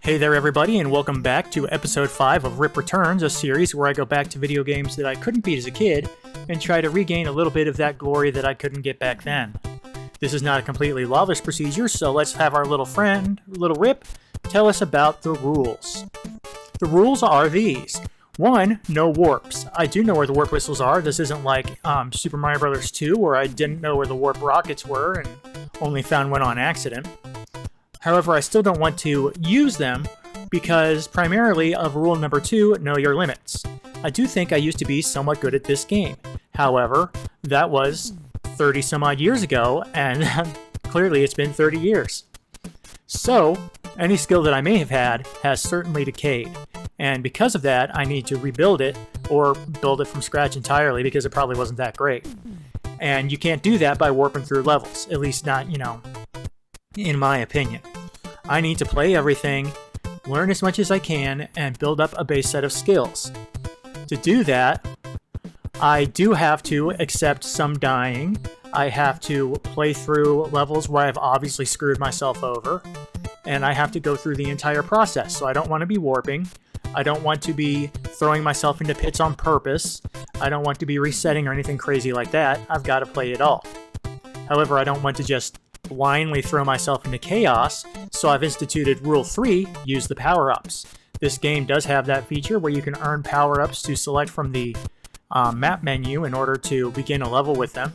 Hey there everybody, and welcome back to episode 5 of Rip Returns, a series where I go back to video games that I couldn't beat as a kid and try to regain a little bit of that glory that I couldn't get back then. This is not a completely lawless procedure, so let's have our little friend, Little Rip, tell us about the rules. The rules are these. 1. No warps. I do know where the warp whistles are. This isn't like Super Mario Bros. 2 where I didn't know where the warp rockets were and only found one on accident. However, I still don't want to use them because primarily of rule number 2, know your limits. I do think I used to be somewhat good at this game. However, that was 30 some odd years ago, and clearly it's been 30 years. So, any skill that I may have had has certainly decayed. And because of that, I need to rebuild it or build it from scratch entirely because it probably wasn't that great. And you can't do that by warping through levels, at least not, in my opinion. I need to play everything, learn as much as I can, and build up a base set of skills. To do that, I do have to accept some dying. I have to play through levels where I've obviously screwed myself over, and I have to go through the entire process. So I don't want to be warping. I don't want to be throwing myself into pits on purpose. I don't want to be resetting or anything crazy like that. I've got to play it all. However, I don't want to just blindly throw myself into chaos, so I've instituted Rule 3, use the power-ups. This game does have that feature where you can earn power-ups to select from the map menu in order to begin a level with them,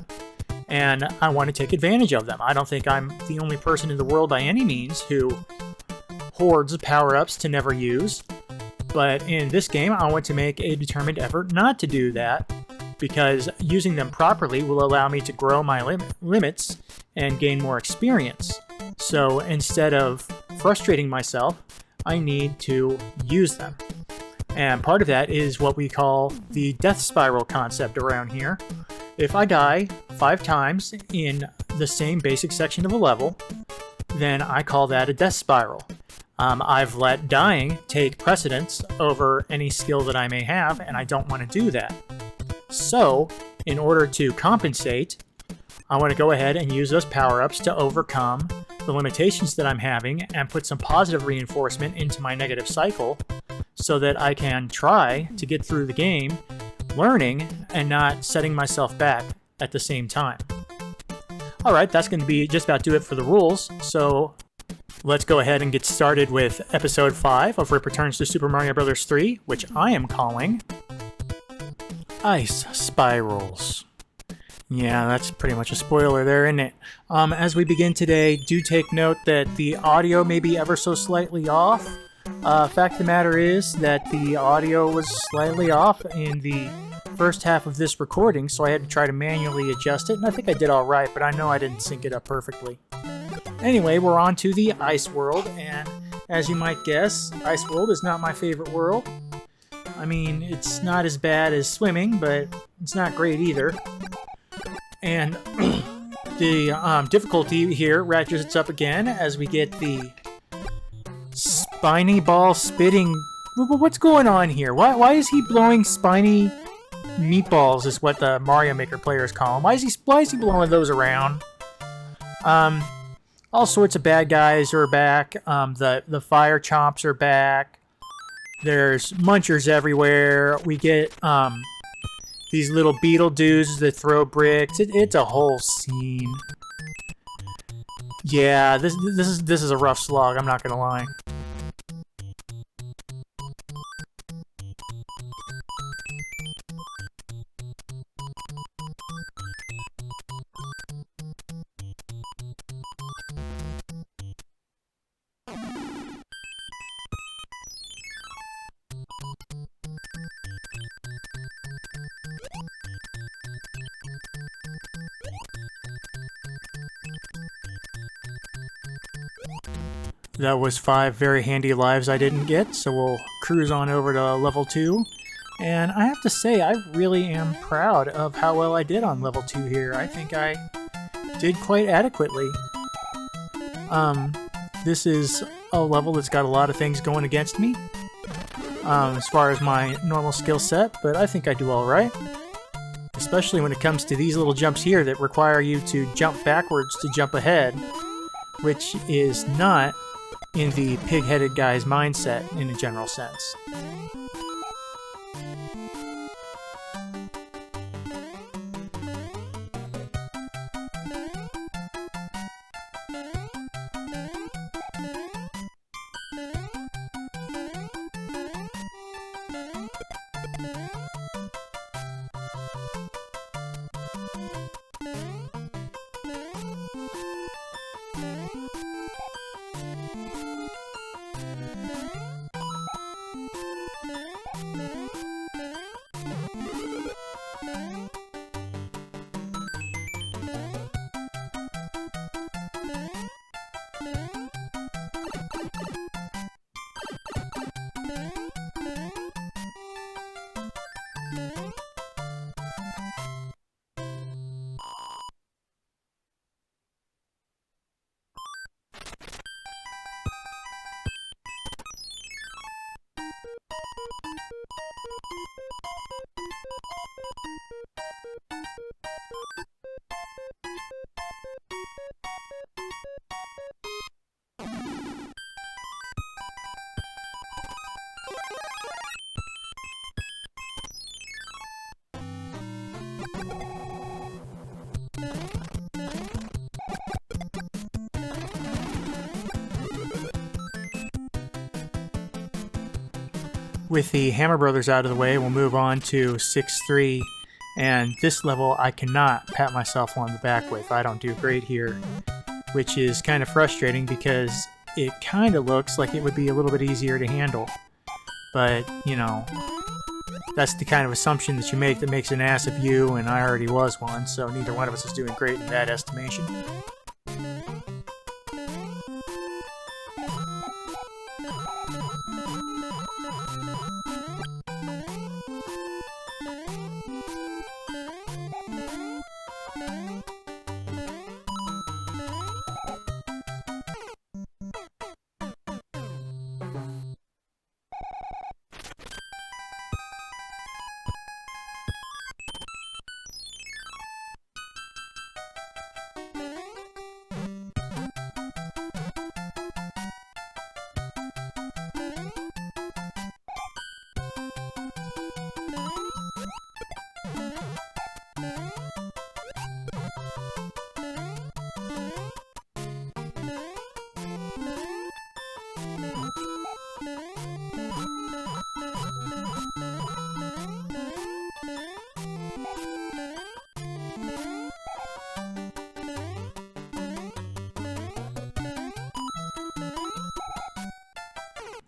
and I want to take advantage of them. I don't think I'm the only person in the world by any means who hoards power-ups to never use, but in this game I want to make a determined effort not to do that, because using them properly will allow me to grow my limits and gain more experience. So instead of frustrating myself, I need to use them. And part of that is what we call the death spiral concept around here. If I die 5 times in the same basic section of a level, then I call that a death spiral. I've let dying take precedence over any skill that I may have, and I don't want to do that. So, in order to compensate, I want to go ahead and use those power-ups to overcome the limitations that I'm having and put some positive reinforcement into my negative cycle so that I can try to get through the game learning and not setting myself back at the same time. Alright, that's going to be just about do it for the rules, so let's go ahead and get started with episode 5 of Rip Returns to Super Mario Bros. 3, which I am calling Ice Spirals. Yeah, that's pretty much a spoiler there, isn't it? As we begin today, do take note that the audio may be ever so slightly off. Fact of the matter is that the audio was slightly off in the first half of this recording, so I had to try to manually adjust it, and I think I did alright, but I know I didn't sync it up perfectly. Anyway, we're on to the Ice World, and as you might guess, Ice World is not my favorite world. I mean, it's not as bad as swimming, but it's not great either. And the difficulty here ratchets up again as we get the spiny ball spitting. What's going on here? Why is he blowing spiny meatballs is what the Mario Maker players call them. Why is he blowing those around? All sorts of bad guys are back. The fire chomps are back. There's munchers everywhere. We get these little beetle dudes that throw bricks. It's a whole scene. Yeah, this is a rough slog, I'm not gonna lie. That was 5 very handy lives I didn't get, so we'll cruise on over to level 2. And I have to say, I really am proud of how well I did on level 2 here. I think I did quite adequately. This is a level that's got a lot of things going against me, as far as my normal skill set, but I think I do alright. Especially when it comes to these little jumps here that require you to jump backwards to jump ahead, which is not in the pig-headed guy's mindset in a general sense. With the Hammer Brothers out of the way, we'll move on to 6-3, and this level I cannot pat myself on the back with. I don't do great here, which is kind of frustrating because it kind of looks like it would be a little bit easier to handle. But, you know, that's the kind of assumption that you make that makes an ass of you, and I already was one, so neither one of us is doing great in that estimation.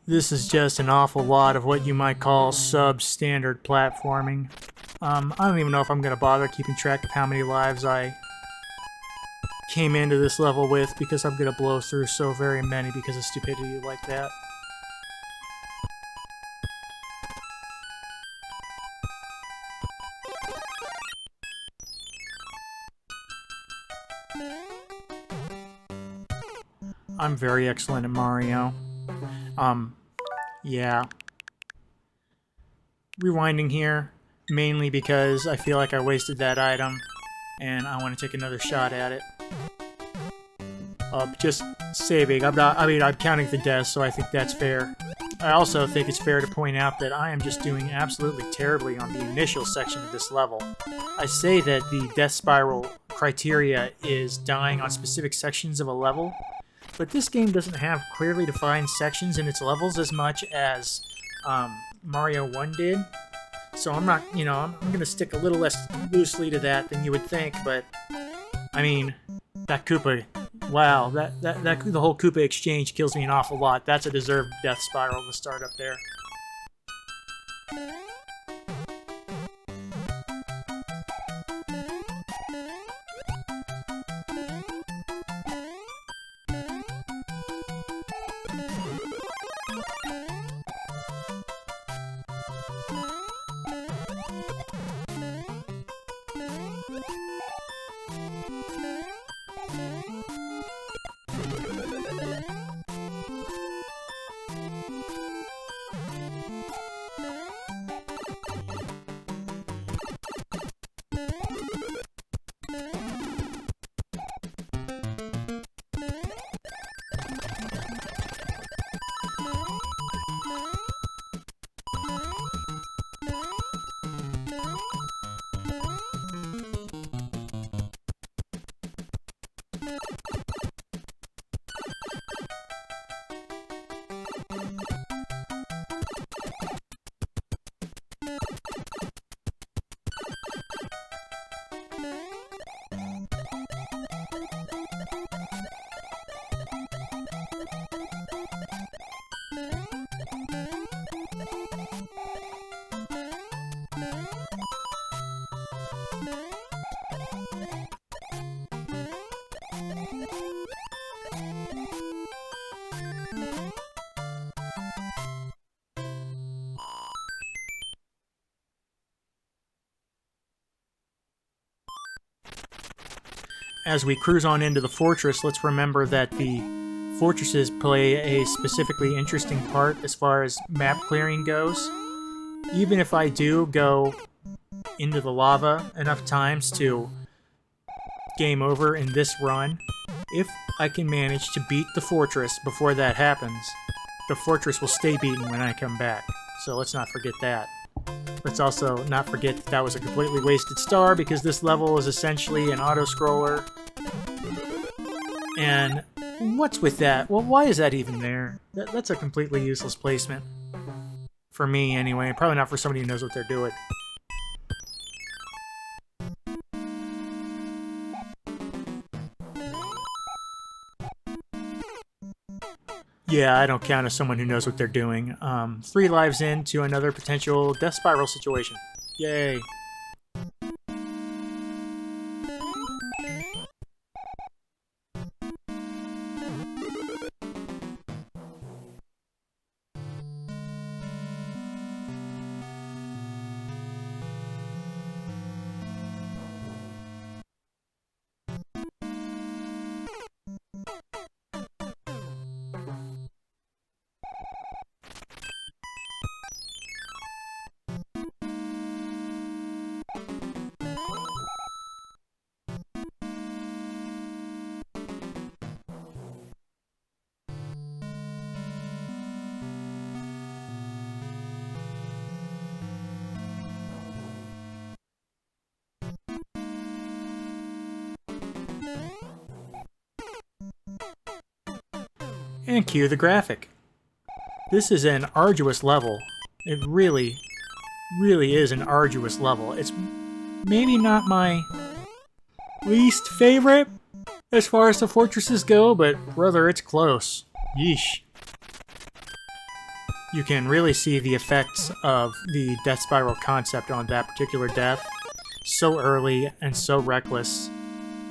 This is just an awful lot of what you might call substandard platforming. I don't even know if I'm going to bother keeping track of how many lives I came into this level with, because I'm going to blow through so very many because of stupidity like that. I'm very excellent at Mario. Yeah. Rewinding here, mainly because I feel like I wasted that item, and I want to take another shot at it. Just saving. I'm counting the deaths, so I think that's fair. I also think it's fair to point out that I am just doing absolutely terribly on the initial section of this level. I say that the death spiral criteria is dying on specific sections of a level, but this game doesn't have clearly defined sections in its levels as much as Mario 1 did. So I'm not, I'm going to stick a little less loosely to that than you would think, but I mean, that Koopa, wow, the whole Koopa exchange kills me an awful lot. That's a deserved death spiral to start up there. As we cruise on into the fortress, let's remember that the fortresses play a specifically interesting part as far as map clearing goes. Even if I do go into the lava enough times to game over in this run, if I can manage to beat the fortress before that happens, the fortress will stay beaten when I come back. So let's not forget that. Let's also not forget that that was a completely wasted star because this level is essentially an auto-scroller. And what's with that? Well, why is that even there? That's a completely useless placement. For me, anyway. Probably not for somebody who knows what they're doing. Yeah, I don't count as someone who knows what they're doing. 3 lives into another potential death spiral situation. Yay. And cue the graphic. This is an arduous level. It really, really is an arduous level. It's maybe not my least favorite as far as the fortresses go, but brother, it's close. Yeesh. You can really see the effects of the death spiral concept on that particular death. So early and so reckless.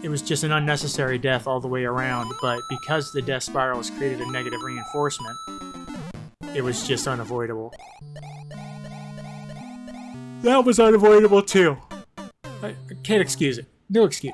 It was just an unnecessary death all the way around, but because the death spiral has created a negative reinforcement, it was just unavoidable. That was unavoidable too. I can't excuse it. No excuse.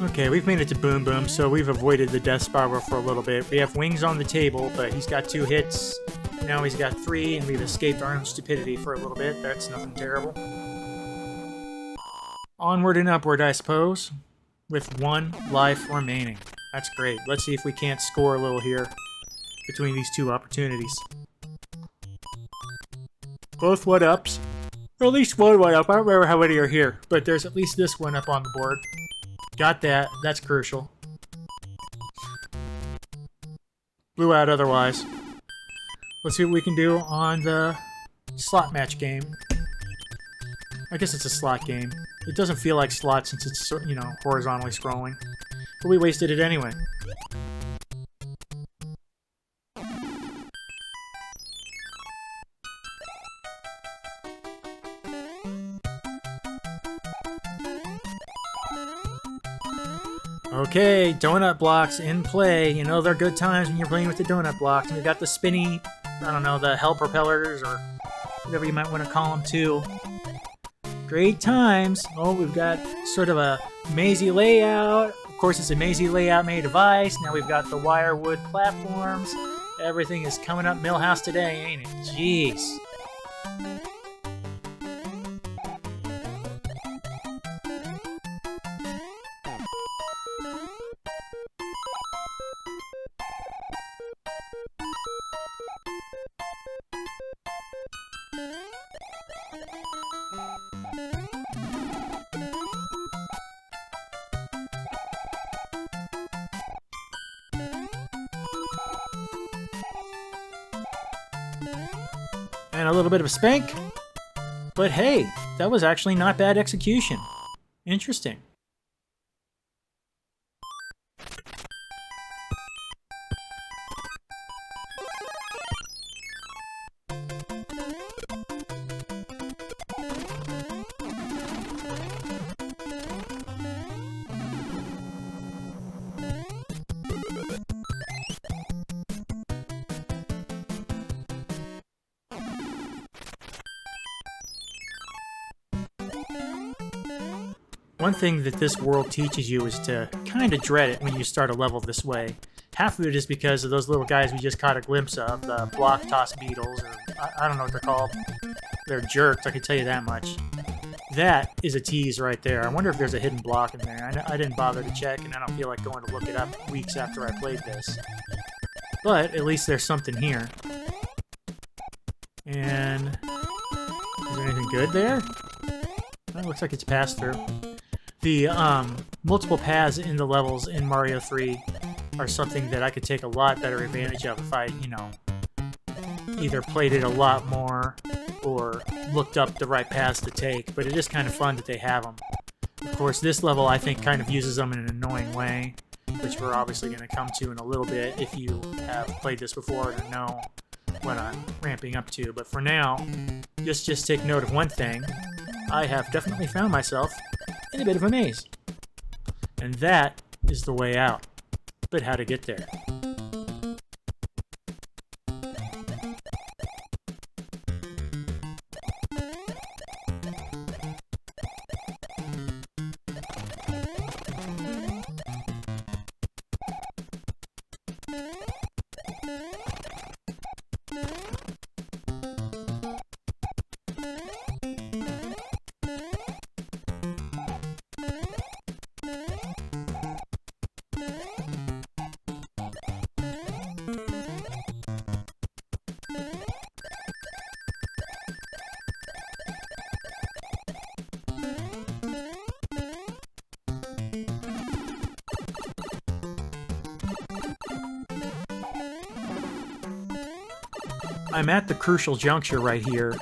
Okay, we've made it to Boom Boom, so we've avoided the death spiral for a little bit. We have wings on the table, but he's got 2 hits. Now he's got 3, and we've escaped our own stupidity for a little bit. That's nothing terrible. Onward and upward, I suppose, with 1 life remaining. That's great. Let's see if we can't score a little here between these 2 opportunities. Both 1-ups. Or at least 1 1-up. I don't remember how many are here, but there's at least this one up on the board. Got that. That's crucial. Blew out otherwise. Let's see what we can do on the slot match game. I guess it's a slot game. It doesn't feel like slot since it's, you know, horizontally scrolling. But we wasted it anyway. Okay, donut blocks in play. You know, they're good times when you're playing with the donut blocks. And we've got the spinny, I don't know, the hell propellers or whatever you might want to call them too. Great times. Oh, we've got sort of a mazy layout. Of course, it's a mazy layout made of ice. Now we've got the wire wood platforms. Everything is coming up Millhouse today, ain't it? Jeez. And a little bit of a spank. But hey, that was actually not bad execution. Interesting. One thing that this world teaches you is to kind of dread it when you start a level this way. Half of it is because of those little guys we just caught a glimpse of, the block toss beetles, or I don't know what they're called. They're jerks, I can tell you that much. That is a tease right there. I wonder if there's a hidden block in there. I didn't bother to check, and I don't feel like going to look it up weeks after I played this. But at least there's something here. And is there anything good there? Well, it looks like it's passed through. The multiple paths in the levels in Mario 3 are something that I could take a lot better advantage of if I, you know, either played it a lot more or looked up the right paths to take, but it is kind of fun that they have them. Of course, this level I think kind of uses them in an annoying way, which we're obviously going to come to in a little bit if you have played this before or know what I'm ramping up to. But for now, just take note of one thing. I have definitely found myself in a bit of a maze. And that is the way out. But how to get there? I'm at the crucial juncture right here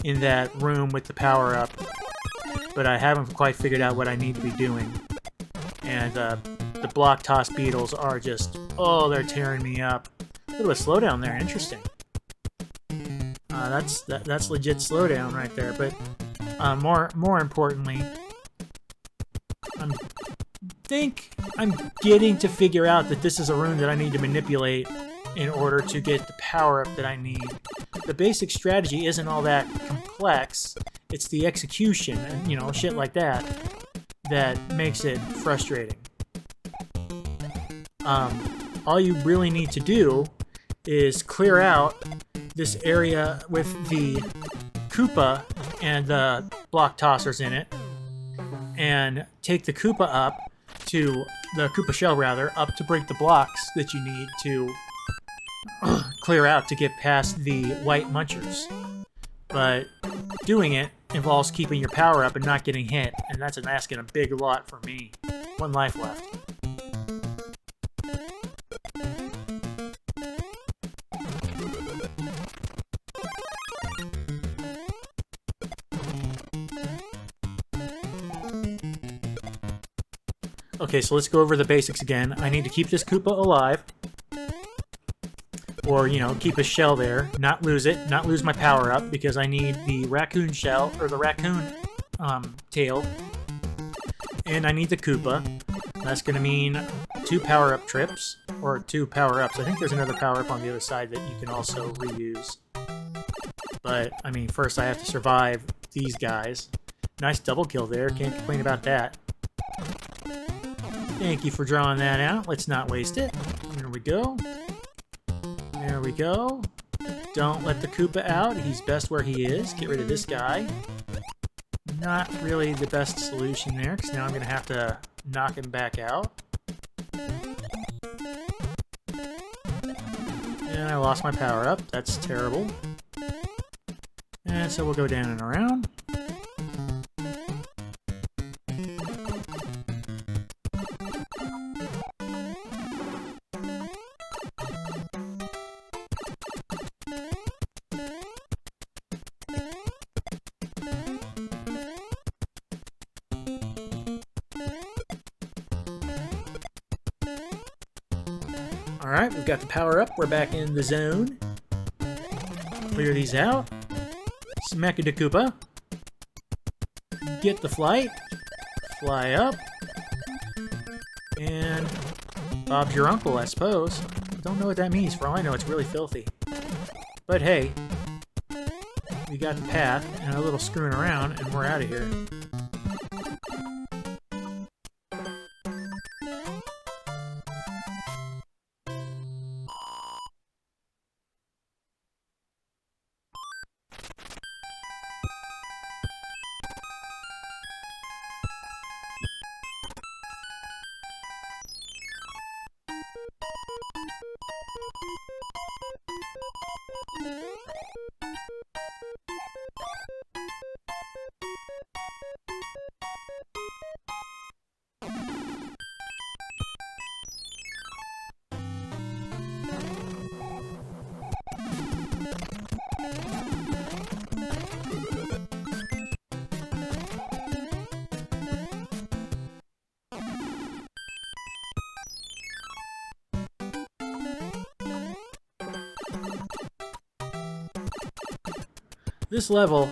in that room with the power-up, but I haven't quite figured out what I need to be doing. And the block toss beetles are just, oh, they're tearing me up. A little bit of slowdown there, interesting. That's legit slowdown right there, but more importantly, I think I'm getting to figure out that this is a room that I need to manipulate in order to get the power-up that I need. The basic strategy isn't all that complex. It's the execution and, you know, shit like that that makes it frustrating. All you really need to do is clear out this area with the Koopa and the block tossers in it, and take the Koopa up to the Koopa shell, rather, up to break the blocks that you need to clear out to get past the white munchers. But doing it involves keeping your power up and not getting hit, and that's asking a big lot for me. One life left. Okay, so let's go over the basics again. I need to keep this Koopa alive. Or, you know, keep his shell there, not lose it, not lose my power-up, because I need the raccoon shell, or the raccoon tail. And I need the Koopa. That's going to mean 2 power-up trips, or 2 power-ups. I think there's another power-up on the other side that you can also reuse. But, I mean, first I have to survive these guys. Nice double kill there, can't complain about that. Thank you for drawing that out. Let's not waste it. There we go. There we go. Don't let the Koopa out. He's best where he is. Get rid of this guy. Not really the best solution there, because now I'm going to have to knock him back out. And I lost my power up. That's terrible. And so we'll go down and around. Alright, we've got the power up. We're back in the zone. Clear these out. Smack it to Koopa. Get the flight. Fly up. And Bob's your uncle, I suppose. Don't know what that means. For all I know, it's really filthy. But hey, we got the path and a little screwing around, and we're out of here. This level,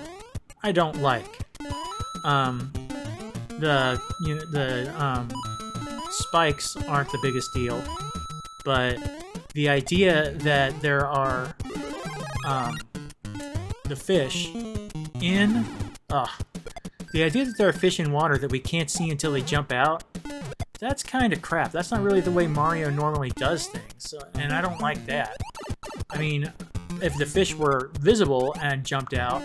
I don't like. The spikes aren't the biggest deal, but the idea that there are the fish in the idea that there are fish in water that we can't see until they jump out, that's kind of crap. That's not really the way Mario normally does things, and I don't like that. I mean, if the fish were visible and jumped out,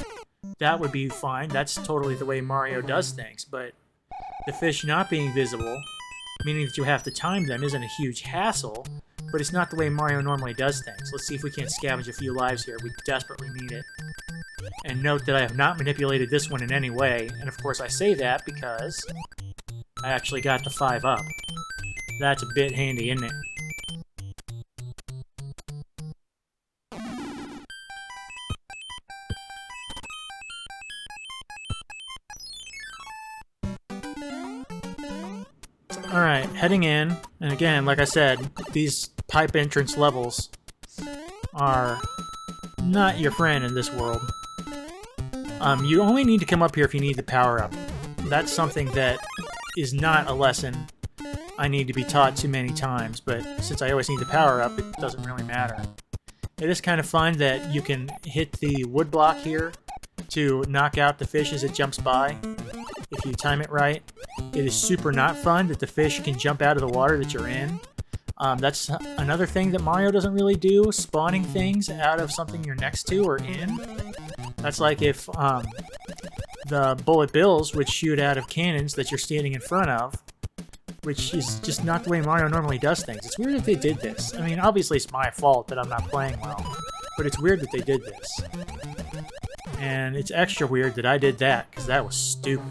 that would be fine. That's totally the way Mario does things. But the fish not being visible, meaning that you have to time them, isn't a huge hassle, but it's not the way Mario normally does things. Let's see if we can't scavenge a few lives here. We desperately need it. And note that I have not manipulated this one in any way, and of course I say that because I actually got the 5 up. That's a bit handy, isn't it? Alright, heading in, and again, like I said, these pipe entrance levels are not your friend in this world. You only need to come up here if you need the power-up. That's something that is not a lesson I need to be taught too many times, but since I always need the power-up, it doesn't really matter. It is kind of fun that you can hit the wood block here to knock out the fish as it jumps by, if you time it right. It is super not fun that the fish can jump out of the water that you're in. That's another thing that Mario doesn't really do, spawning things out of something you're next to or in. That's like if the bullet bills would shoot out of cannons that you're standing in front of, which is just not the way Mario normally does things. It's weird that they did this. I mean, obviously it's my fault that I'm not playing well, but it's weird that they did this. And it's extra weird that I did that, because that was stupid.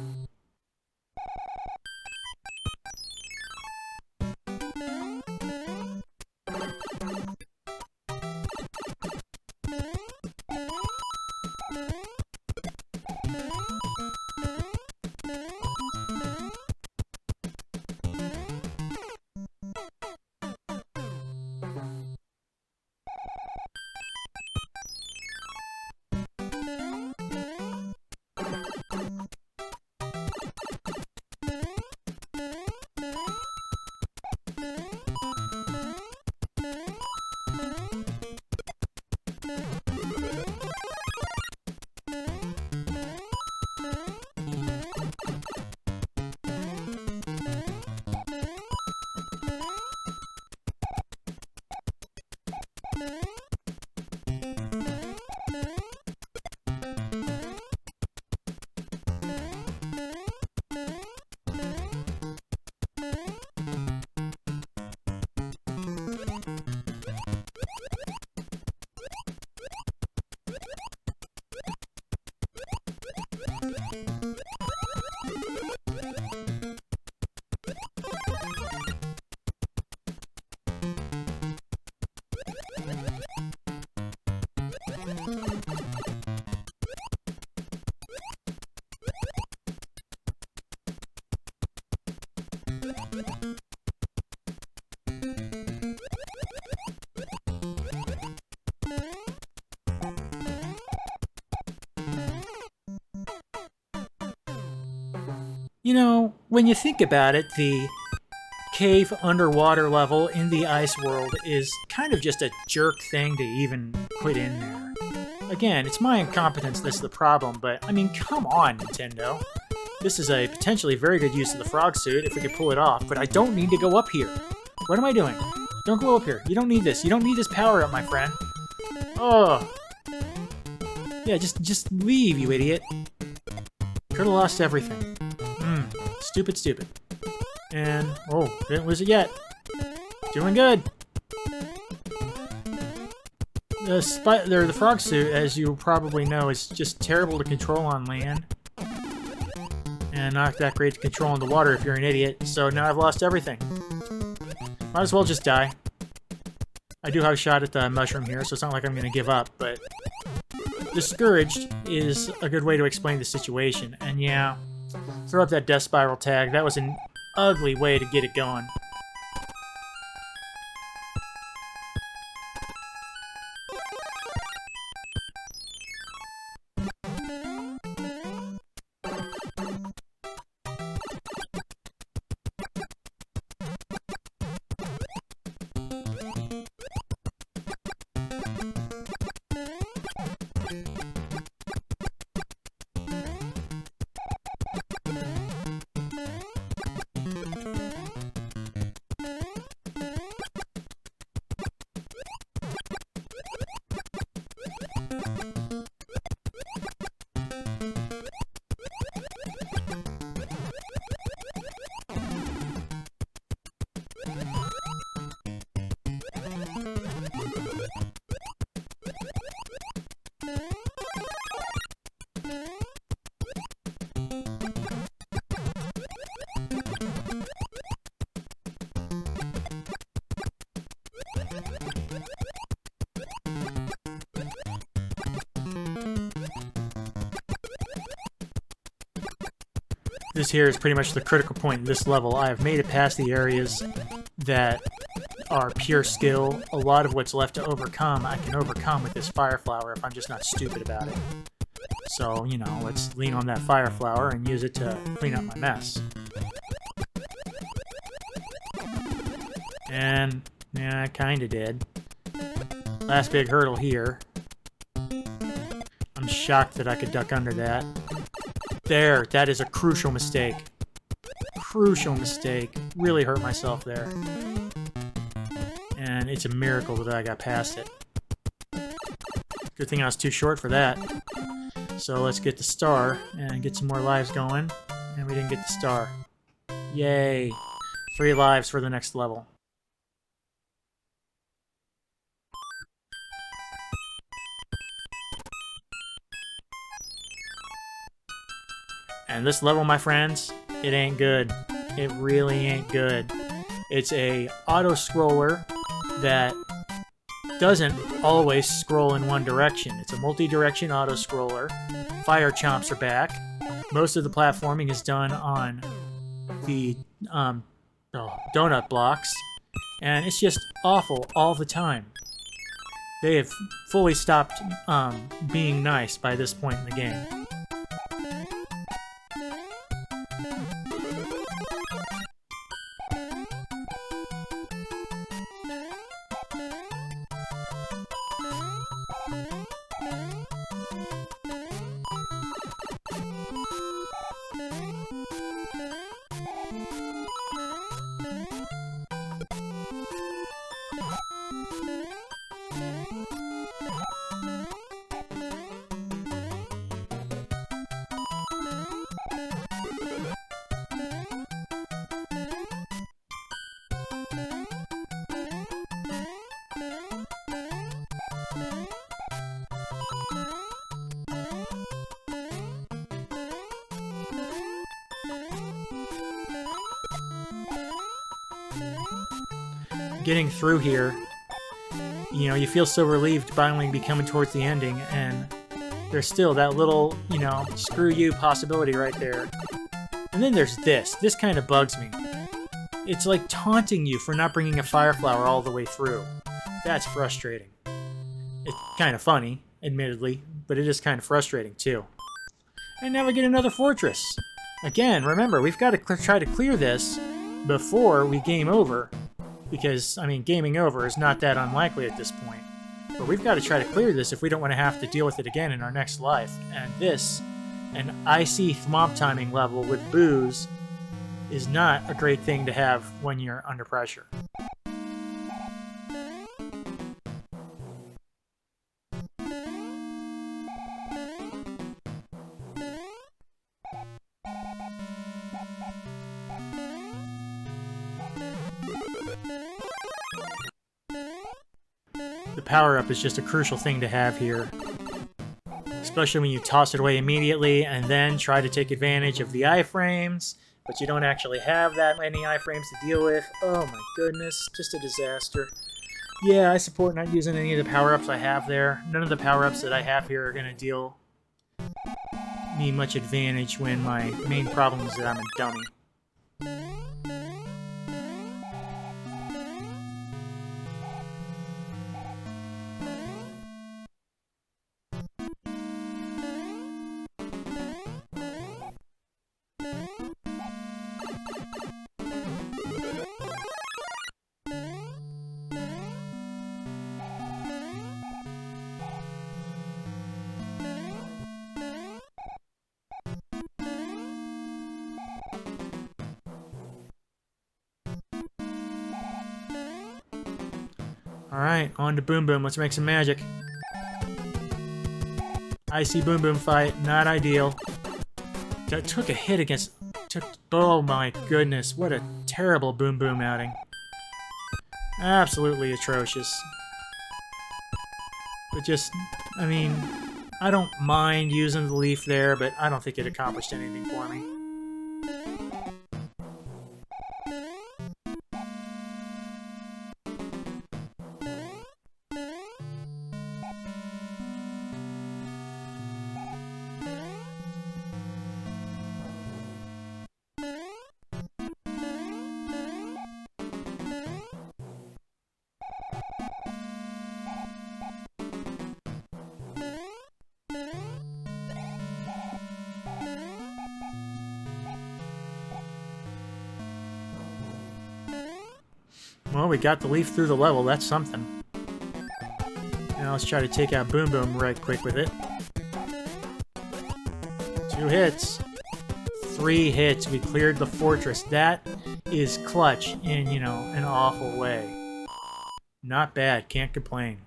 You know, when you think about it, the cave underwater level in the ice world is kind of just a jerk thing to even put in there. Again, it's my incompetence that's the problem, but I mean, come on, Nintendo. This is a potentially very good use of the frog suit if we could pull it off, but I don't need to go up here. What am I doing? Don't go up here. You don't need this. You don't need this power up, my friend. Oh. Yeah, just leave, you idiot. Could've lost everything. Stupid, stupid. And, oh, didn't lose it yet. Doing good. The frog suit, as you probably know, is just terrible to control on land. And not that great to control in the water if you're an idiot. So now I've lost everything. Might as well just die. I do have a shot at the mushroom here, so it's not like I'm going to give up, but discouraged is a good way to explain the situation. And yeah, throw up that death spiral tag. That was an ugly way to get it going. This here is pretty much the critical point in this level. I have made it past the areas that are pure skill. A lot of what's left to overcome, I can overcome with this fire flower if I'm just not stupid about it. So, you know, let's lean on that fire flower and use it to clean up my mess. And, yeah, I kinda did. Last big hurdle here. I'm shocked that I could duck under that. There, that is a crucial mistake. Crucial mistake. Really hurt myself there. And it's a miracle that I got past it. Good thing I was too short for that. So let's get the star and get some more lives going. And we didn't get the star. Yay. 3 lives for the next level. And this level, my friends, it ain't good. It really ain't good. It's a auto-scroller that doesn't always scroll in one direction. It's a multi-direction auto-scroller. Fire chomps are back. Most of the platforming is done on the donut blocks. And it's just awful all the time. They have fully stopped being nice by this point in the game. Getting through here, you know, you feel so relieved to finally be coming towards the ending, and there's still that little, you know, screw you possibility right there. And then there's this. This kind of bugs me. It's like taunting you for not bringing a fire flower all the way through. That's frustrating. It's kind of funny, admittedly, but it is kind of frustrating too. And now we get another fortress. Again, remember, we've got to try to clear this before we game over, because, I mean, gaming over is not that unlikely at this point. But we've got to try to clear this if we don't want to have to deal with it again in our next life. And this, an icy thwomp timing level with booze, is not a great thing to have when you're under pressure. The power-up is just a crucial thing to have here, especially when you toss it away immediately and then try to take advantage of the iframes, but you don't actually have that many iframes to deal with. Oh my goodness, just a disaster. Yeah, I support not using any of the power-ups I have there. None of the power-ups that I have here are going to deal me much advantage when my main problem is that I'm a dummy. Alright, on to Boom Boom. Let's make some magic. Icy Boom Boom fight, not ideal. That took a hit against... oh my goodness, what a terrible Boom Boom outing. Absolutely atrocious. But just, I mean, I don't mind using the leaf there, but I don't think it accomplished anything for me. Well, we got the leaf through the level, that's something. Now let's try to take out Boom Boom right quick with it. 2 hits. 3 hits, we cleared the fortress. That is clutch in, you know, an awful way. Not bad, can't complain.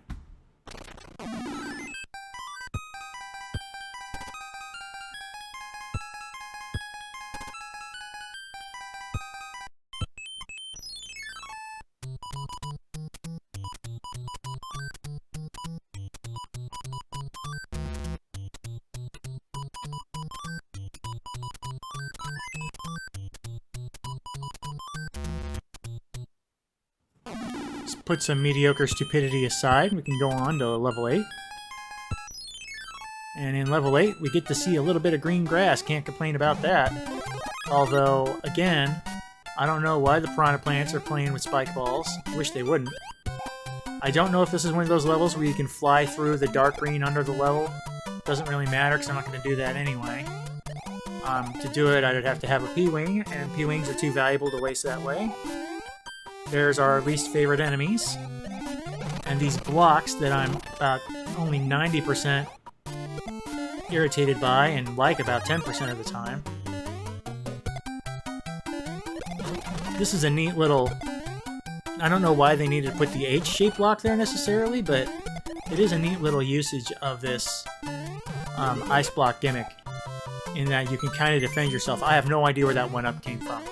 Let's put some mediocre stupidity aside. We can go on to level 8. And in level 8, we get to see a little bit of green grass. Can't complain about that. Although, again, I don't know why the piranha plants are playing with spike balls. Wish they wouldn't. I don't know if this is one of those levels where you can fly through the dark green under the level. Doesn't really matter because I'm not going to do that anyway. To do it, I'd have to have a P-Wing, and P-Wings are too valuable to waste that way. There's our least favorite enemies. And these blocks that I'm about only 90% irritated by and like about 10% of the time. This is a neat little... I don't know why they needed to put the H-shaped block there necessarily, but it is a neat little usage of this ice block gimmick in that you can kind of defend yourself. I have no idea where that 1-up came from.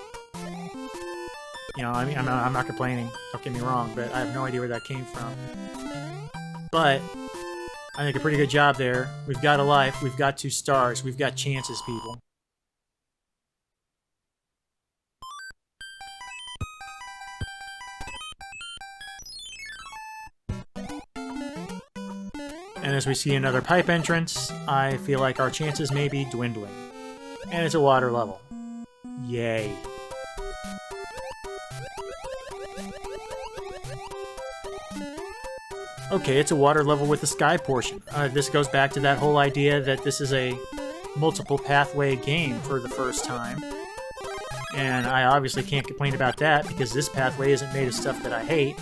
You know, I mean, I'm not complaining, don't get me wrong, but I have no idea where that came from. But I think a pretty good job there. We've got a life, we've got 2 stars, we've got chances, people. And as we see another pipe entrance, I feel like our chances may be dwindling. And it's a water level. Yay. Okay, it's a water level with a sky portion. This goes back to that whole idea that this is a multiple pathway game for the first time. And I obviously can't complain about that because this pathway isn't made of stuff that I hate.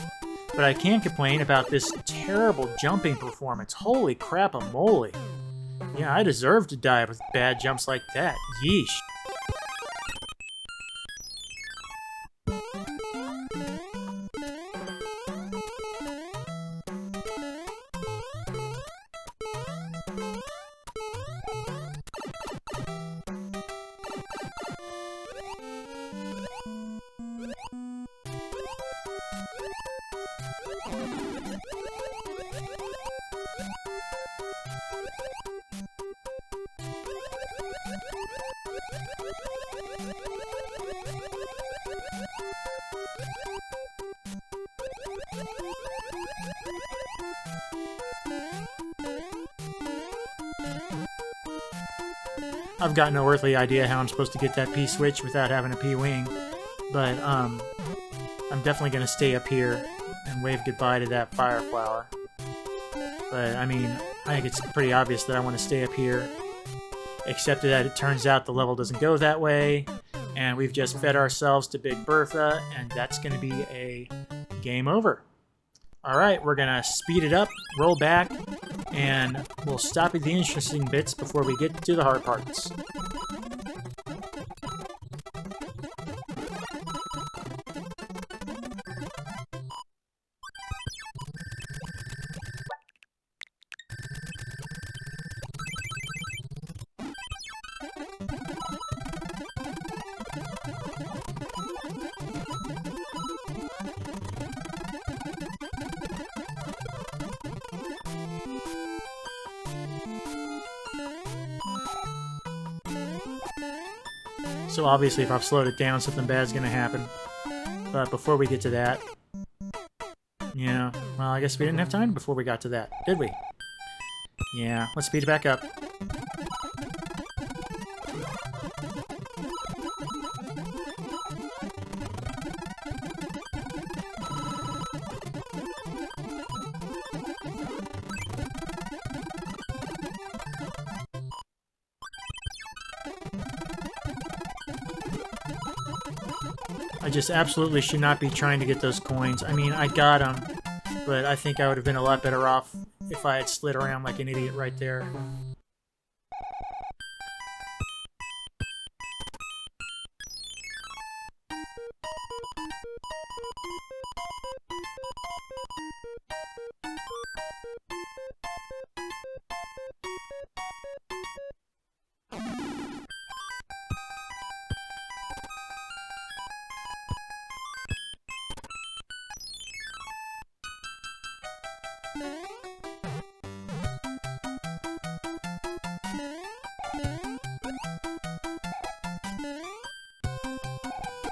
But I can complain about this terrible jumping performance. Holy crap-a-moly. Yeah, I deserve to die with bad jumps like that. Yeesh. I've got no earthly idea how I'm supposed to get that P-switch without having a P-wing, but I'm definitely going to stay up here and wave goodbye to that fire flower. But, I mean, I think it's pretty obvious that I want to stay up here, except that it turns out the level doesn't go that way, and we've just fed ourselves to Big Bertha, and that's going to be a game over. Alright, we're going to speed it up, roll back, and we'll stop at the interesting bits before we get to the hard parts. So obviously if I've slowed it down, something bad's gonna happen. But before we get to that... Yeah, well, I guess we didn't have time before we got to that, did we? Yeah, let's speed it back up. I just absolutely should not be trying to get those coins. I mean, I got them, but I think I would have been a lot better off if I had slid around like an idiot right there.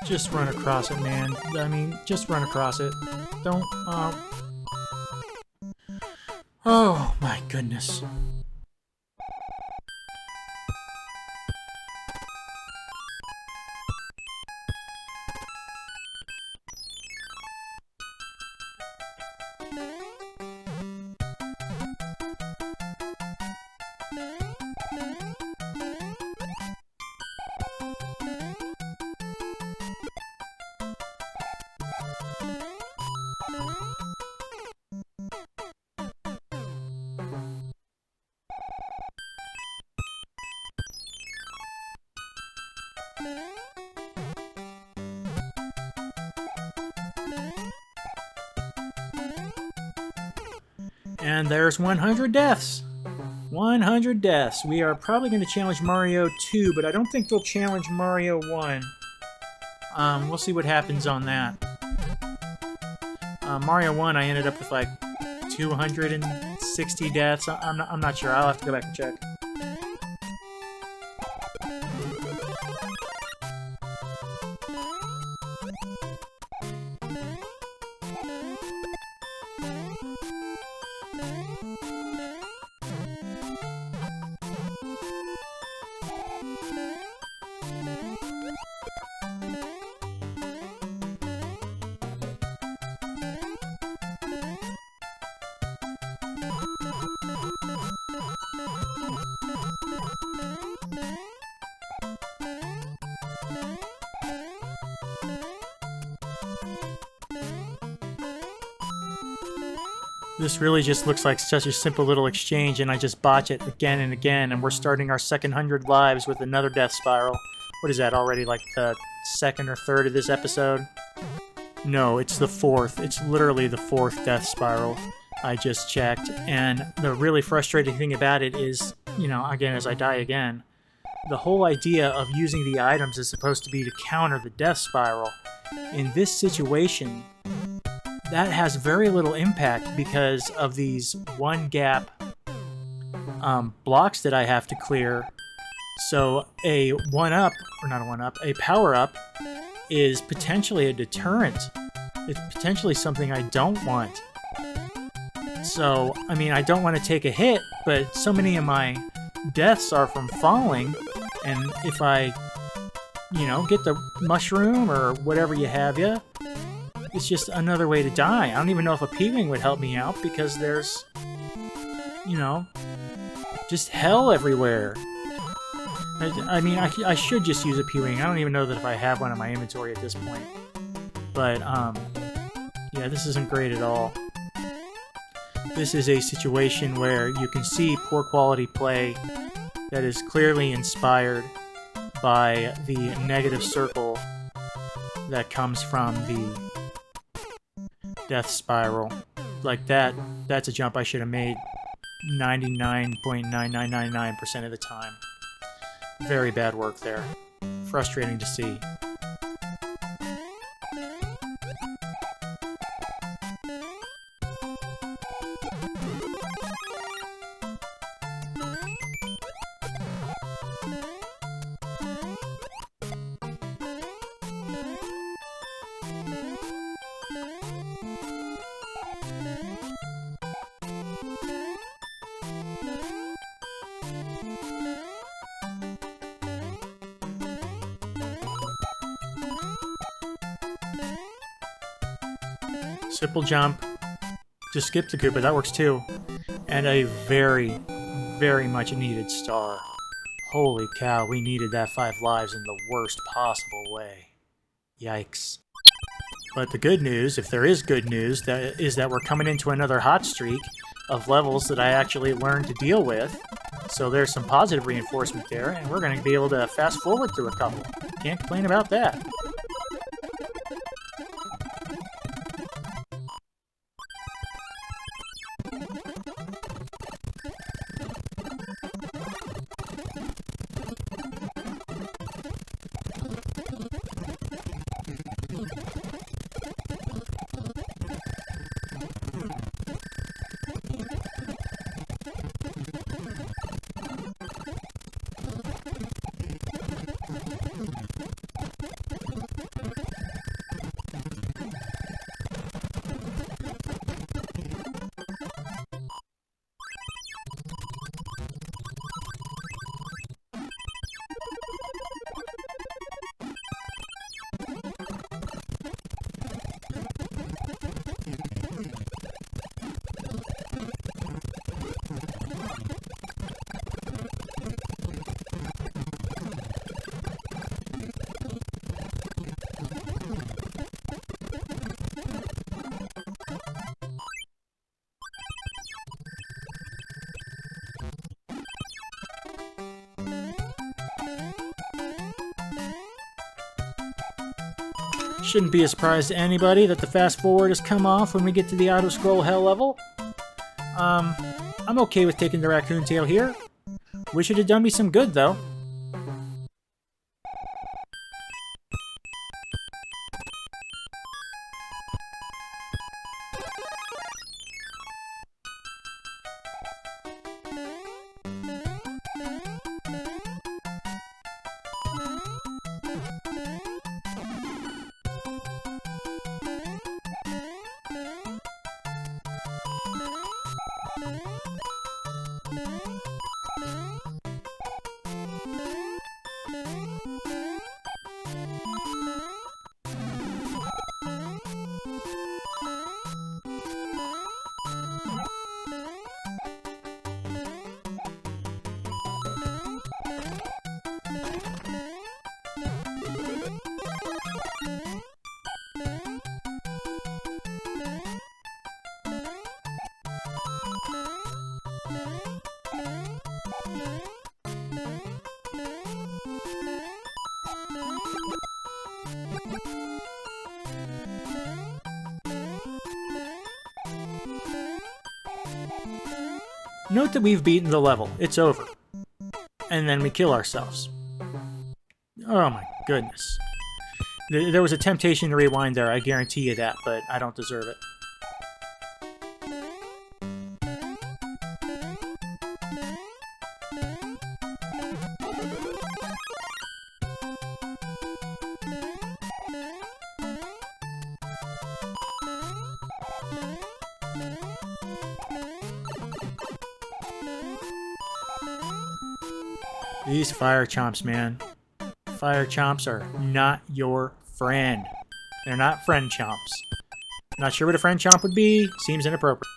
Just run across it, man. I mean, just run across it. Don't, Oh, my goodness. And there's 100 deaths! 100 deaths. We are probably going to challenge Mario 2, but I don't think they'll challenge Mario 1. We'll see what happens on that. Mario 1, I ended up with like 260 deaths. I'm not sure. I'll have to go back and check. This really just looks like such a simple little exchange, and I just botch it again and again, and we're starting our second 100 lives with another death spiral. What is that, already like the second or third of this episode? No, it's the fourth. It's literally the fourth death spiral. I just checked, and the really frustrating thing about it is, you know, again, as I die again, the whole idea of using the items is supposed to be to counter the death spiral. In this situation, that has very little impact because of these one-gap blocks that I have to clear. So a one-up, or not a one-up, a power-up is potentially a deterrent. It's potentially something I don't want. So, I mean, I don't want to take a hit, but so many of my deaths are from falling, and if I, you know, get the mushroom or whatever you have ya, it's just another way to die. I don't even know if a P-Wing would help me out because there's, you know, just hell everywhere. I mean, I should just use a P-Wing. I don't even know that if I have one in my inventory at this point. But, yeah, this isn't great at all. This is a situation where you can see poor quality play that is clearly inspired by the negative circle that comes from the death spiral. Like that's a jump I should have made 99.9999% of the time. Very bad work there. Frustrating to see. Simple jump. Just skip the Koopa, that works too. And a very, very much needed star. Holy cow, we needed that 5 lives in the worst possible way. Yikes. But the good news, if there is good news, is that we're coming into another hot streak of levels that I actually learned to deal with. So there's some positive reinforcement there, and we're going to be able to fast forward through a couple. Can't complain about that. Shouldn't be a surprise to anybody that the fast forward has come off when we get to the auto scroll hell level. I'm okay with taking the raccoon tail here. Wish it had done me some good though. Note that we've beaten the level. It's over. And then we kill ourselves. Oh my goodness. There was a temptation to rewind there, I guarantee you that, but I don't deserve it. These fire chomps, man. Fire chomps are not your friend. They're not friend chomps. Not sure what a friend chomp would be. Seems inappropriate.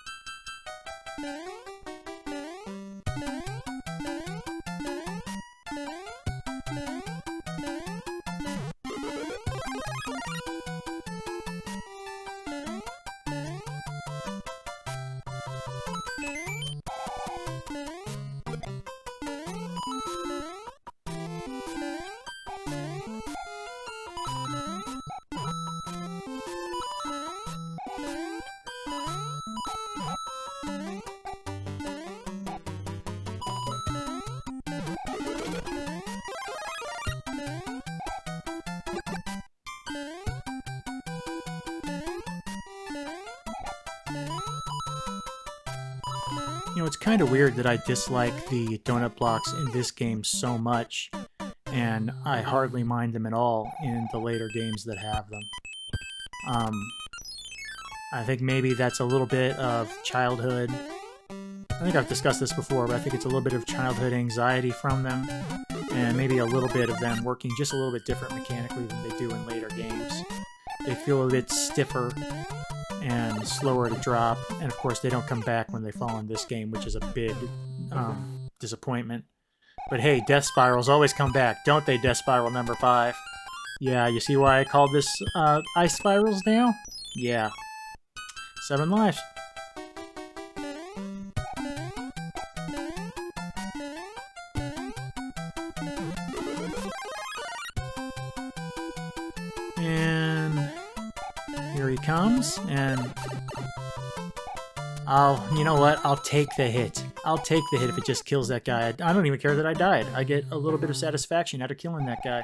You know, it's kind of weird that I dislike the donut blocks in this game so much, and I hardly mind them at all in the later games that have them. I think maybe that's a little bit of childhood. I think I've discussed this before, but I think it's a little bit of childhood anxiety from them, and maybe a little bit of them working just a little bit different mechanically than they do in later games. They feel a bit stiffer and slower to drop, and of course they don't come back when they fall in this game, which is a big disappointment. But hey, Death Spirals always come back, don't they, Death Spiral number 5? Yeah, you see why I called this Ice Spirals now? Yeah. 7 lives. And here he comes, and you know what? I'll take the hit. I'll take the hit if it just kills that guy. I don't even care that I died. I get a little bit of satisfaction out of killing that guy.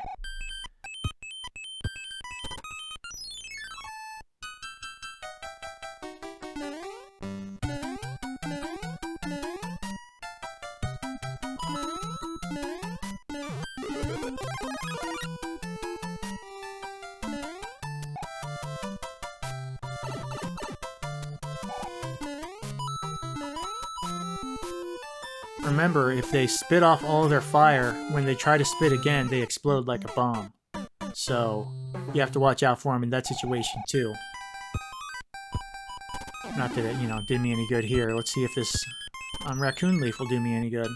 Remember, if they spit off all of their fire, when they try to spit again, they explode like a bomb. So, you have to watch out for them in that situation, too. Not that it, you know, did me any good here. Let's see if this raccoon leaf will do me any good.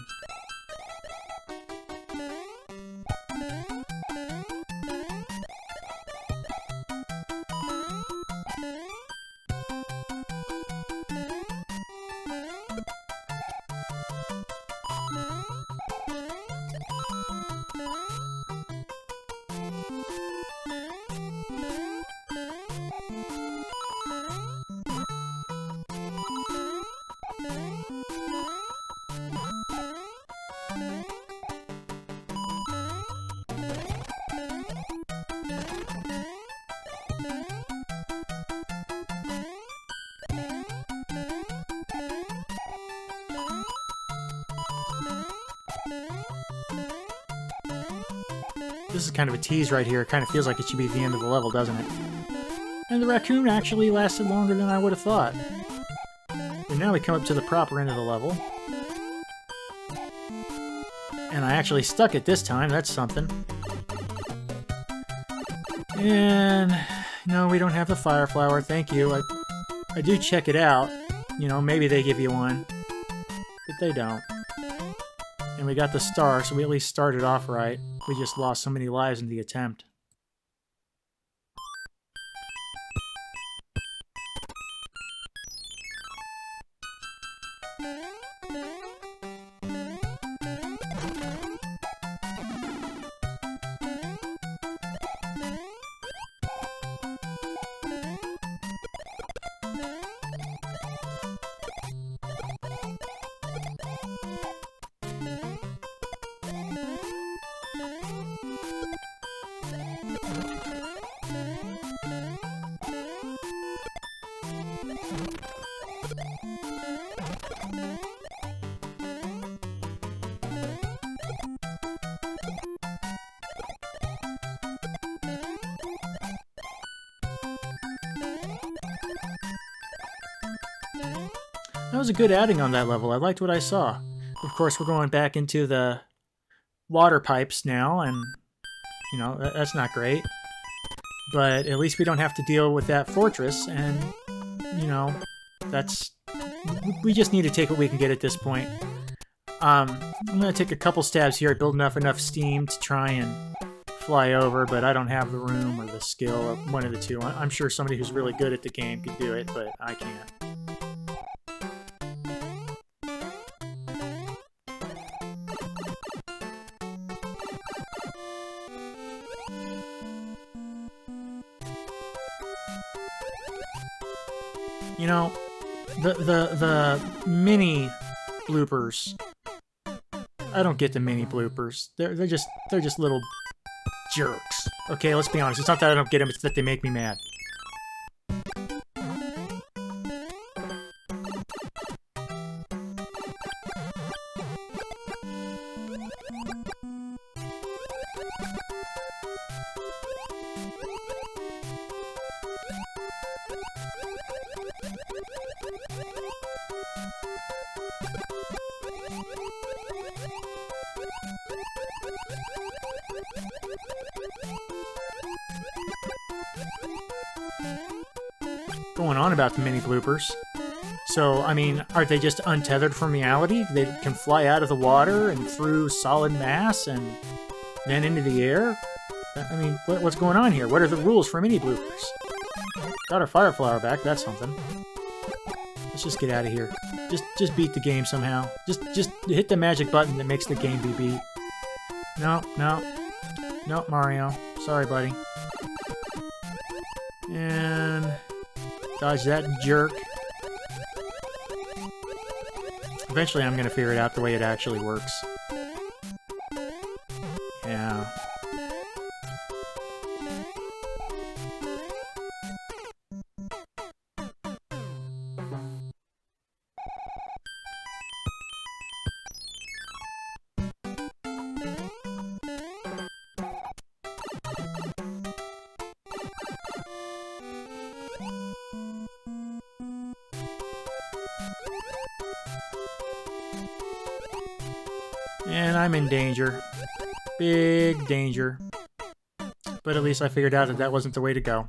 This is kind of a tease right here. It kind of feels like it should be the end of the level, doesn't it? And the raccoon actually lasted longer than I would have thought. And now we come up to the proper end of the level. And I actually stuck it this time, that's something. And no, we don't have the fire flower, thank you. I do check it out. You know, maybe they give you one. But they don't. And we got the star, so we at least started off right. We just lost so many lives in the attempt. That was a good adding on that level. I liked what I saw. Of course, we're going back into the water pipes now, and, you know, that's not great. But at least we don't have to deal with that fortress, and, you know, that's... We just need to take what we can get at this point. I'm going to take a couple stabs here, build enough steam to try and fly over, but I don't have the room or the skill, or one of the two. I'm sure somebody who's really good at the game could do it, but I can't. You know, the mini bloopers. I don't get the mini bloopers. They're just little jerks. Okay, let's be honest. It's not that I don't get them, it's that they make me mad. Going on about the mini bloopers. So, I mean, are they just untethered from reality? They can fly out of the water and through solid mass and then into the air? I mean, what's going on here? What are the rules for mini bloopers? Got our fire flower back, that's something. Let's just get out of here. Just beat the game somehow. Just hit the magic button that makes the game be beat. No, Mario. Sorry, buddy. And... dodge that jerk. Eventually I'm gonna figure it out the way it actually works. Yeah. And I'm in danger. Big danger. But at least I figured out that that wasn't the way to go.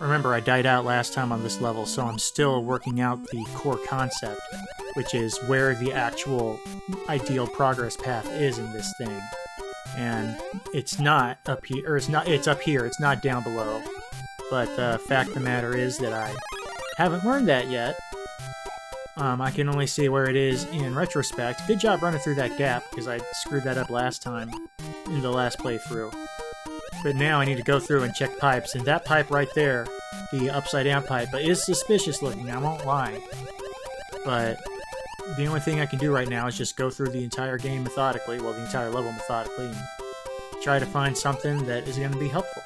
Remember, I died out last time on this level, so I'm still working out the core concept, which is where the actual ideal progress path is in this thing. And it's not up here, or it's up here, it's not down below. But the fact of the matter is that I haven't learned that yet. I can only see where it is in retrospect. Good job running through that gap, because I screwed that up last time, in the last playthrough. But now I need to go through and check pipes, and that pipe right there, the upside down pipe, is suspicious looking, I won't lie. But the only thing I can do right now is just go through the entire game methodically, well, the entire level methodically, and try to find something that is going to be helpful.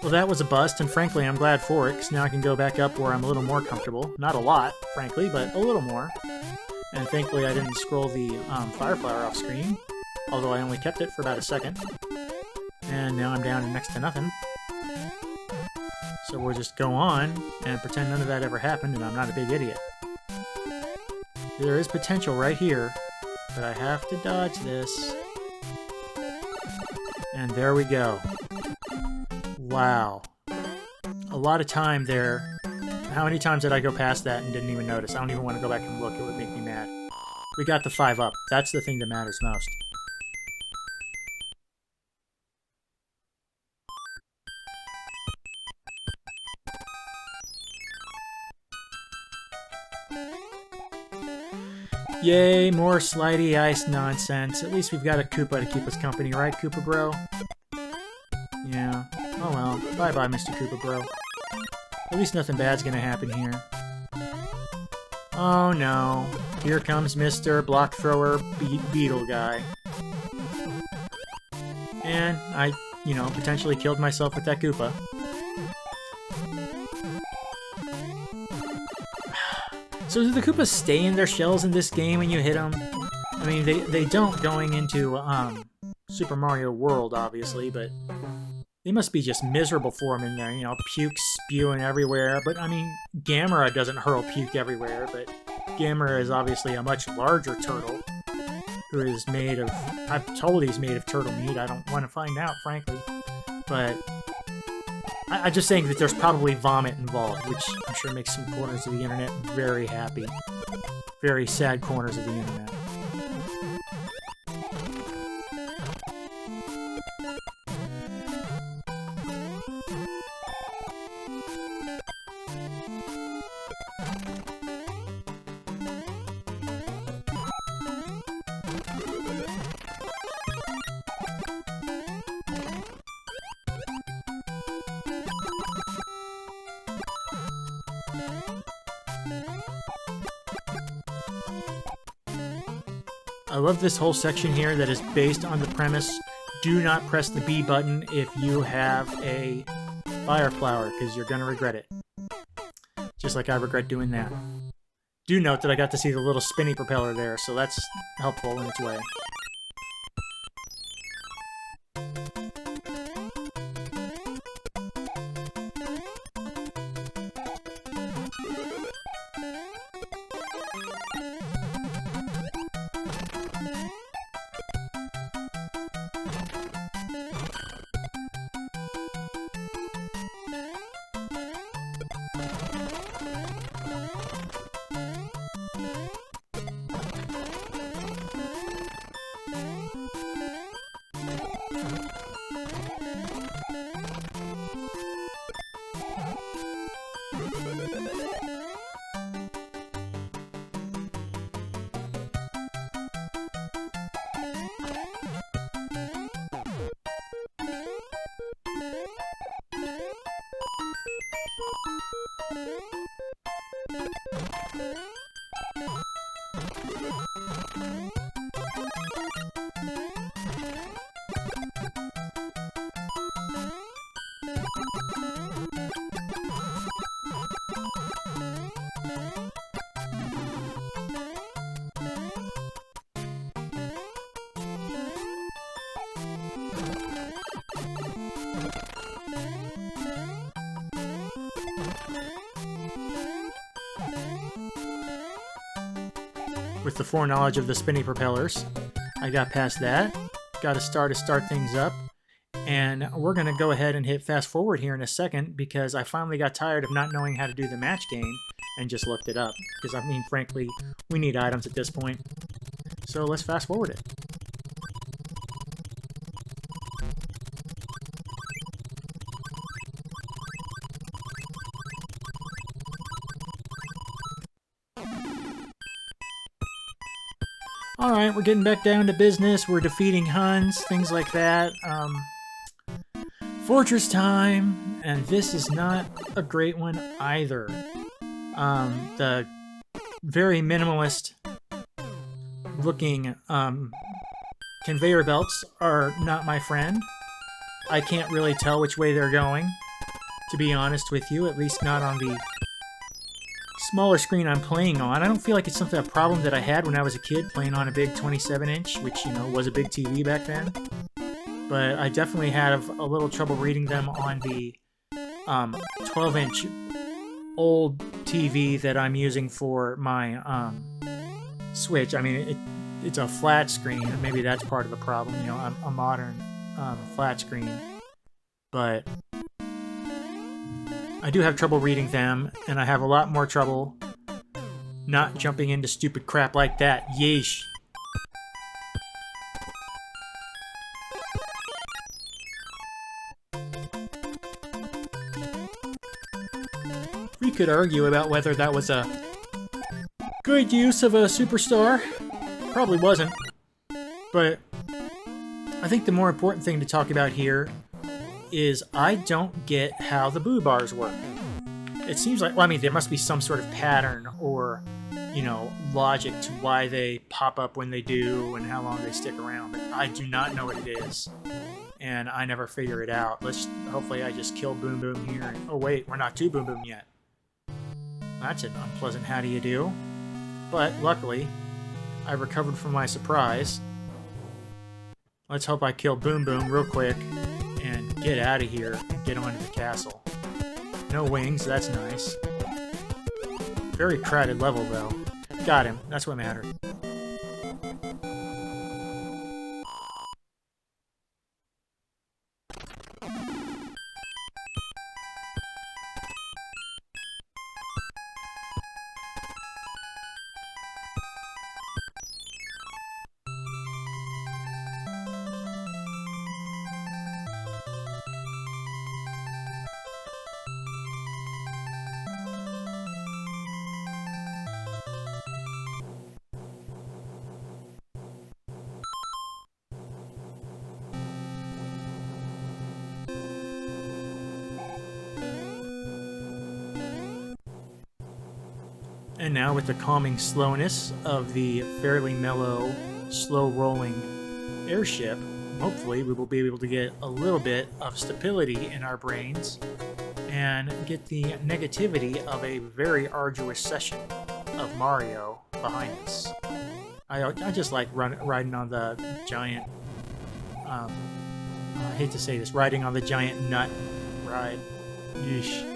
Well, that was a bust, and frankly, I'm glad for it, because now I can go back up where I'm a little more comfortable. Not a lot, frankly, but a little more. And thankfully, I didn't scroll the fire flower off screen, although I only kept it for about a second. And now I'm down to next to nothing. So we'll just go on and pretend none of that ever happened, and I'm not a big idiot. There is potential right here, but I have to dodge this. And there we go. Wow. A lot of time there. How many times did I go past that and didn't even notice? I don't even want to go back and look. It would make me mad. We got the 5 up. That's the thing that matters most. Yay, more slidey ice nonsense. At least we've got a Koopa to keep us company, right, Koopa Bro? Yeah. Oh well. Bye-bye, Mr. Koopa Bro. At least nothing bad's gonna happen here. Oh no, here comes Mr. Block Thrower Beetle guy. And I, you know, potentially killed myself with that Koopa. So do the Koopas stay in their shells in this game when you hit them? I mean, they don't going into Super Mario World, obviously, but they must be just miserable for them in there, you know, puke spewing everywhere. But, I mean, Gamera doesn't hurl puke everywhere, but Gamera is obviously a much larger turtle who is made of... I'm told he's made of turtle meat. I don't want to find out, frankly. But I'm just saying that there's probably vomit involved, which I'm sure makes some corners of the internet very happy. Very sad corners of the internet. I love this whole section here that is based on the premise, do not press the B button if you have a fire flower, because you're going to regret it. Just like I regret doing that. Do note that I got to see the little spinny propeller there, so that's helpful in its way. With the foreknowledge of the spinny propellers, I got past that. Got a star to start things up. And we're going to go ahead and hit fast forward here in a second because I finally got tired of not knowing how to do the match game and just looked it up. Because, I mean, frankly, we need items at this point. So let's fast forward it. Alright, we're getting back down to business. We're defeating Huns, things like that. Fortress time, and this is not a great one either. The very minimalist looking conveyor belts are not my friend. I can't really tell which way they're going, to be honest with you, at least not on the smaller screen I'm playing on. I don't feel like it's a problem that I had when I was a kid playing on a big 27-inch, which, you know, was a big TV back then. But I definitely had a little trouble reading them on the 12-inch old TV that I'm using for my Switch. I mean, it's a flat screen. Maybe that's part of the problem, you know, a modern flat screen. But I do have trouble reading them, and I have a lot more trouble not jumping into stupid crap like that. Yeesh. We could argue about whether that was a good use of a superstar. Probably wasn't. But I think the more important thing to talk about here is I don't get how the boo bars work. It seems like, well, I mean, there must be some sort of pattern or, you you know, logic to why they pop up when they do and how long they stick around. But I do not know what it is, and I never figure it out. Hopefully I just kill Boom Boom here. And, oh wait, we're not to Boom Boom yet. That's an unpleasant how do you do. But luckily, I recovered from my surprise. Let's hope I kill Boom Boom real quick and get out of here and get onto the castle. No wings, that's nice. Very crowded level, though. Got him. That's what mattered. And now with the calming slowness of the fairly mellow, slow-rolling airship, hopefully we will be able to get a little bit of stability in our brains and get the negativity of a very arduous session of Mario behind us. I just like riding on the giant, I hate to say this, riding on the giant nut ride. Yeesh.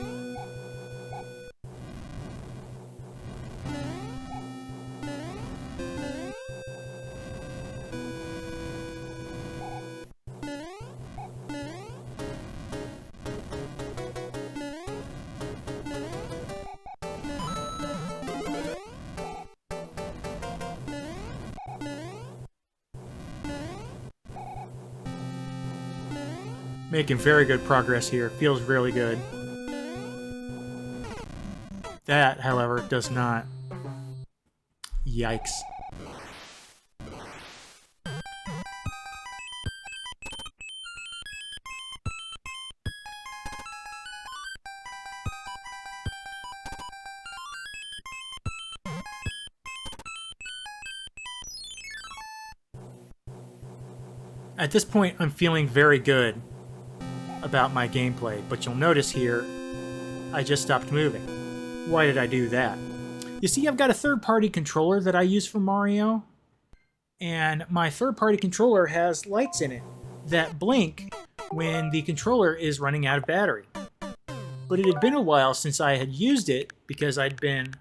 Making very good progress here. Feels really good. That, however, does not. Yikes. At this point, I'm feeling very good about my gameplay, but you'll notice here, I just stopped moving. Why did I do that? You see, I've got a third-party controller that I use for Mario, and my third-party controller has lights in it that blink when the controller is running out of battery. But it had been a while since I had used it because I'd been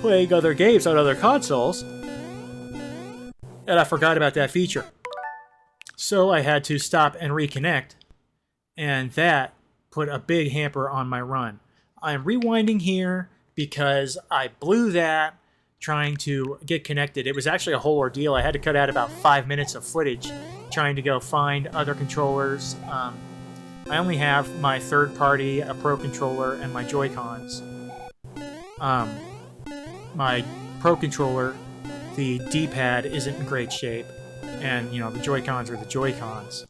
playing other games on other consoles, and I forgot about that feature. So I had to stop and reconnect, and that put a big hamper on my run. I'm rewinding here because I blew that trying to get connected. It was actually a whole ordeal. I had to cut out about 5 minutes of footage trying to go find other controllers. I only have my third party, a Pro controller, and my Joy-Cons. My Pro controller, the D-pad isn't in great shape. And, you know, the Joy-Cons are the Joy-Cons.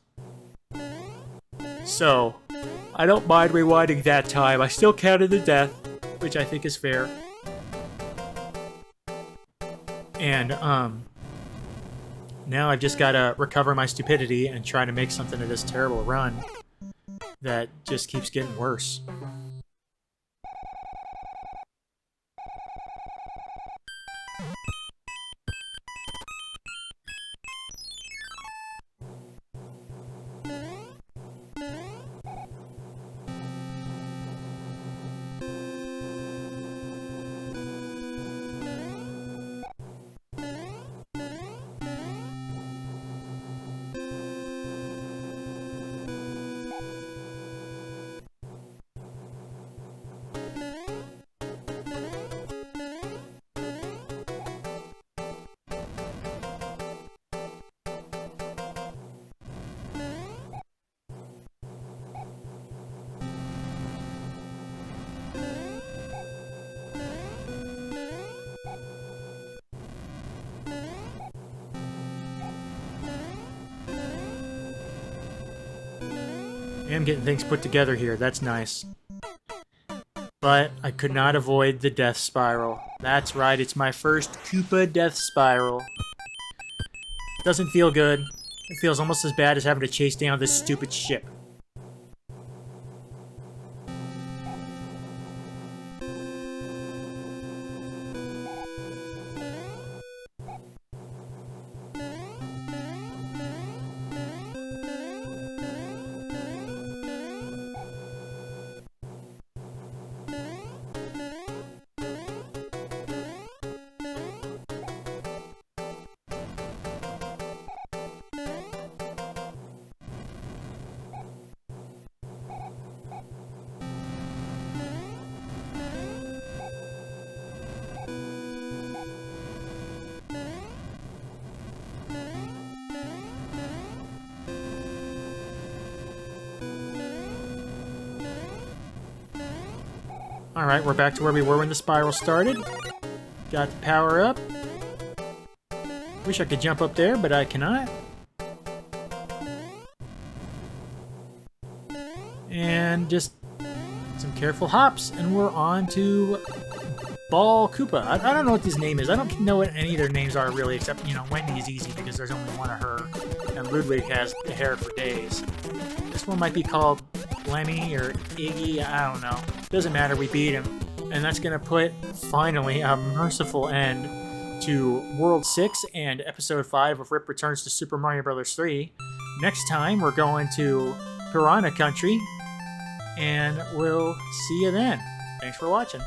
So, I don't mind rewinding that time. I still counted the death, which I think is fair. And, now I've just got to recover my stupidity and try to make something of this terrible run that just keeps getting worse. I am getting things put together here. That's nice. But I could not avoid the death spiral. That's right, it's my first Koopa death spiral. Doesn't feel good. It feels almost as bad as having to chase down this stupid ship. Alright, we're back to where we were when the spiral started. Got the power up. Wish I could jump up there, but I cannot. And just some careful hops, and we're on to Ball Koopa. I don't know what this name is. I don't know what any of their names are, really, except, you know, Wendy is easy because there's only one of her, and Ludwig has the hair for days. This one might be called Lemmy or Iggy, I don't know. Doesn't matter, we beat him. And that's gonna put, finally, a merciful end to World 6 and Episode 5 of Rip Returns to Super Mario Bros. 3. Next time, we're going to Piranha Country, and we'll see you then. Thanks for watching.